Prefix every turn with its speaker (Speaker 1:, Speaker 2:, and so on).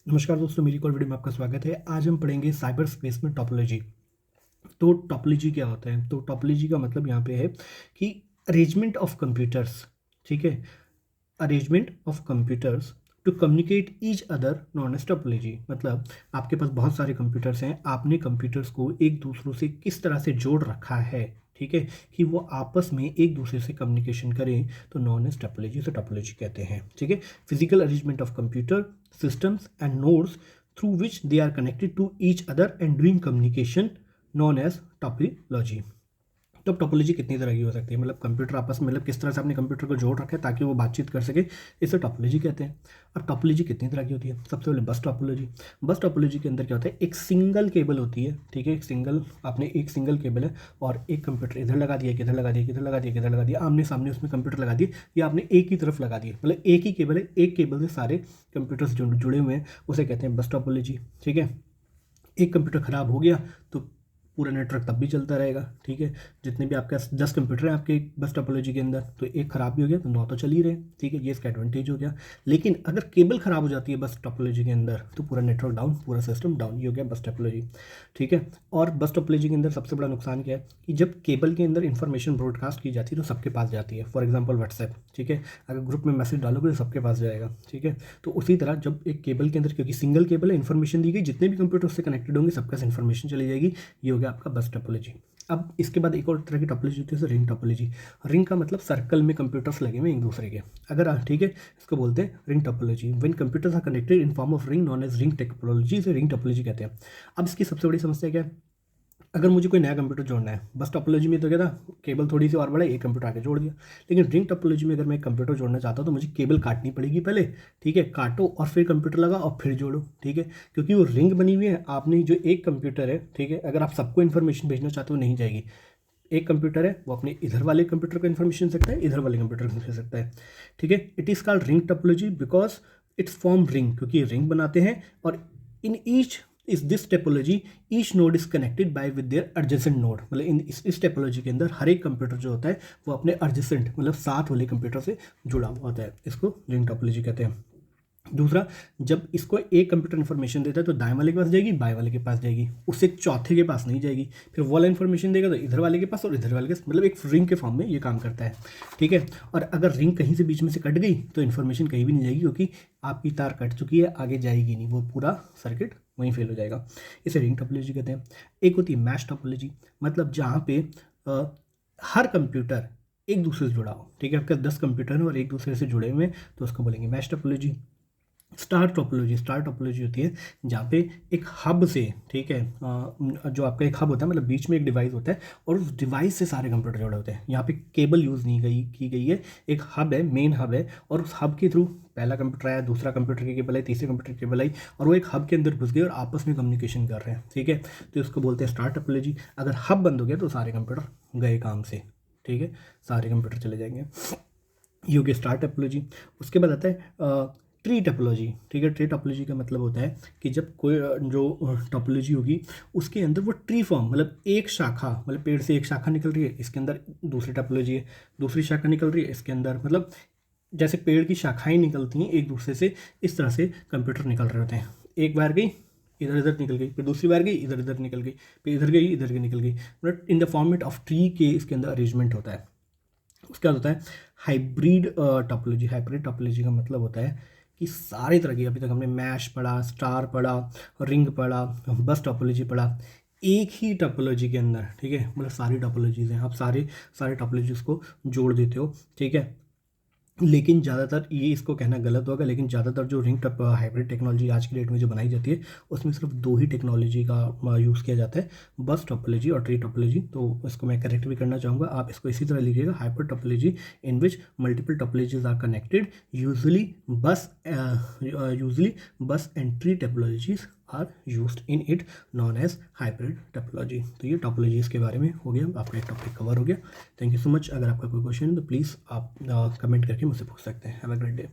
Speaker 1: नमस्कार दोस्तों, मेरी एक और वीडियो में आपका स्वागत है। आज हम पढ़ेंगे साइबर स्पेस में टोपोलॉजी। तो टोपोलॉजी क्या होता है? तो टोपोलॉजी का मतलब यहाँ पे है कि अरेंजमेंट ऑफ कंप्यूटर्स, ठीक है, arrangement of computers to communicate each other known as topology. मतलब आपके पास बहुत सारे कंप्यूटर्स हैं, आपने कंप्यूटर्स को एक दूसरों से किस तरह से जोड़ रखा है, ठीक है, कि वो आपस में एक दूसरे से कम्युनिकेशन करें, तो नॉन एज टोपोलॉजी से टोपोलॉजी कहते हैं, ठीक है। Physical arrangement of computer systems and nodes through which they are connected to each other and doing communication known as topology. तो टोपोलॉजी कितनी तरह की हो सकती है? मतलब कंप्यूटर आपस में, मतलब किस तरह से आपने कंप्यूटर को जोड़ रखा है ताकि वो बातचीत कर सके, इसे टोपोलॉजी कहते हैं। अब टोपोलॉजी कितनी तरह की होती है? सबसे पहले बस टोपोलॉजी। बस टोपोलॉजी के अंदर क्या होता है, एक सिंगल केबल होती है, ठीक है, एक सिंगल केबल है और एक कंप्यूटर इधर लगा दिया, किधर लगा दिया, किधर लगा दिया, किधर लगा दिया, आमने सामने उसमें कंप्यूटर लगा दिए, या आपने एक ही तरफ लगा दिए, मतलब एक ही केबल है, एक केबल से सारे कंप्यूटर्स जुड़े हुए हैं, उसे कहते हैं बस टोपोलॉजी, ठीक है। एक कंप्यूटर ख़राब हो गया तो पूरा नेटवर्क तब भी चलता रहेगा, ठीक है। जितने भी आपके 10 कंप्यूटर हैं आपके बस टोपोलॉजी के अंदर, तो एक ख़राब भी हो गया तो 9 तो चल ही रहे, ठीक है, ये इसका एडवांटेज हो गया। लेकिन अगर केबल ख़राब हो जाती है बस टोपोलॉजी के अंदर, तो पूरा नेटवर्क डाउन, पूरा सिस्टम डाउन, ये हो गया बस टोपोलॉजी, ठीक है। और बस टोपोलॉजी के अंदर सबसे बड़ा नुकसान क्या है कि जब केबल के अंदर इन्फॉर्मेशन ब्रॉडकास्ट की जाती है तो सबके पास जाती है। फॉर एग्जाम्पल व्हाट्सएप, ठीक है, अगर ग्रुप में मैसेज डालोगे तो सबके पास जाएगा, ठीक है। तो उसी तरह जब एक केबल के अंदर, क्योंकि सिंगल केबल है, इन्फॉर्मेशन दी गई, जितने भी कंप्यूटर उससे कनेक्टेड होंगे सबका इन्फॉर्मेशन चली जाएगी, ये हो गया आपका बस टोपोलॉजी। अब इसके बाद एक और तरह की टोपोलॉजी होती है, रिंग टोपोलॉजी। रिंग का मतलब सर्कल में कंप्यूटर्स लगे हुए एक दूसरे के, अगर ठीक है, इसको बोलते हैं ring topology. When computers are connected in form of ring known as ring topology, से रिंग टोपोलॉजी कहते हैं। अब इसकी सबसे बड़ी समस्या क्या है? अगर मुझे कोई नया कंप्यूटर जोड़ना है, बस टोपोलॉजी में तो क्या था, केबल थोड़ी सी और बढ़ाई, एक कंप्यूटर आके जोड़ दिया। लेकिन रिंग टोपोलॉजी में अगर मैं एक कंप्यूटर जोड़ना चाहता हूँ तो मुझे केबल काटनी पड़ेगी पहले, ठीक है, काटो और फिर कंप्यूटर लगा और फिर जोड़ो, ठीक है, क्योंकि वो रिंग बनी हुई है। आपने जो एक कंप्यूटर है, ठीक है, अगर आप सबको इन्फॉर्मेशन भेजना चाहते हो नहीं जाएगी। एक कंप्यूटर है, वो अपने इधर वाले कंप्यूटर को इन्फॉर्मेशन सकता है, इधर वाले कंप्यूटर को भेज सकता है, ठीक है। It is called ring topology because it's form ring, क्योंकि रिंग बनाते हैं और इन ईच इस this topology each node is connected by with their adjacent node. मतलब इस टेपोलॉजी के अंदर हर एक कंप्यूटर जो होता है वो अपने एडजेसेंट, मतलब साथ वाले कंप्यूटर से जुड़ा हुआ होता है, इसको रिंग टोपोलॉजी कहते हैं। दूसरा, जब इसको एक कंप्यूटर इन्फॉर्मेशन देता है तो दाएं वाले के पास जाएगी, बाएं वाले के पास जाएगी, उससे चौथे के पास नहीं जाएगी। फिर वो वाला इन्फॉर्मेशन देगा तो इधर वाले के पास और इधर वाले के, मतलब एक रिंग के फॉर्म में ये काम करता है, ठीक है। और अगर रिंग कहीं से बीच में से कट गई तो इन्फॉर्मेशन कहीं भी नहीं जाएगी, क्योंकि आपकी तार कट चुकी है, आगे जाएगी नहीं, वो पूरा सर्किट वहीं फेल हो जाएगा। इसे रिंग टोपोलॉजी कहते हैं। एक होती है मैश टोपोलॉजी, मतलब जहाँ पे हर कंप्यूटर एक दूसरे से जुड़ा हो, ठीक है, आपके 10 कंप्यूटर हैं और एक दूसरे से जुड़े हुए हैं, तो उसको बोलेंगे मैश टोपोलॉजी। स्टार टोपोलॉजी होती है जहाँ पे एक हब से, ठीक है, जो आपका एक हब होता है, मतलब बीच में एक डिवाइस होता है और उस डिवाइस से सारे कंप्यूटर जुड़े होते हैं। यहाँ पे केबल यूज़ नहीं की गई है, एक हब है, मेन हब है, और उस हब के थ्रू पहला कंप्यूटर आया, दूसरा कंप्यूटर की केबल आई, तीसरे कंप्यूटर की केबल आई, और वो एक हब के अंदर घुस गए और आपस में कम्युनिकेशन कर रहे हैं, ठीक है। तो इसको बोलते हैं स्टार टोपोलॉजी। अगर हब बंद हो गया तो सारे कंप्यूटर गए काम से, ठीक है, सारे कंप्यूटर चले जाएंगे, ये हो गया स्टार टोपोलॉजी। उसके बाद आता है ट्री टोपोलॉजी, ठीक है। ट्री टोपोलॉजी का मतलब होता है कि जब कोई जो टोपोलॉजी होगी उसके अंदर वो ट्री फॉर्म, मतलब एक शाखा, मतलब पेड़ से एक शाखा निकल रही है, इसके अंदर दूसरी टोपोलॉजी है, दूसरी शाखा निकल रही है इसके अंदर, मतलब जैसे पेड़ की शाखाएं निकलती हैं एक दूसरे से, इस तरह से कंप्यूटर निकल रहे होते हैं। एक बार गई, इधर इधर निकल गई, फिर दूसरी बार गई, इधर इधर निकल गई, फिर इधर गई, इधर की निकल गई, मतलब in the format of tree के इसके अंदर अरेंजमेंट होता है। उसके बाद होता है हाइब्रिड टोपोलॉजी। हाइब्रिड टोपोलॉजी का मतलब होता है कि सारी तरह की, अभी तक हमने मैश पढ़ा, स्टार पढ़ा, रिंग पढ़ा, बस टोपोलॉजी पढ़ा, एक ही टोपोलॉजी के अंदर, ठीक है, मतलब सारी टोपोलॉजीज़ हैं, आप सारे सारे टोपोलॉजीज़ को जोड़ देते हो, ठीक है। लेकिन ज़्यादातर, ये इसको कहना गलत होगा, लेकिन ज़्यादातर जो रिंग टप हाइब्रिड टेक्नोलॉजी आज की डेट में जो बनाई जाती है उसमें सिर्फ दो ही टेक्नोलॉजी का यूज़ किया जाता है, बस टोपोलॉजी और ट्री टोपोलॉजी। तो इसको मैं करेक्ट भी करना चाहूँगा, आप इसको इसी तरह लिखिएगा, hybrid topology in which multiple topologies are connected, usually bus and tree topologies are used in it, known as hybrid topology. तो ये टोपोलॉजीज़ के बारे में हो गया, आपका एक टॉपिक कवर हो गया। Thank you so much. अगर आपका कोई क्वेश्चन है तो प्लीज़ आप कमेंट करके मुझसे पूछ सकते हैं। Have a great day.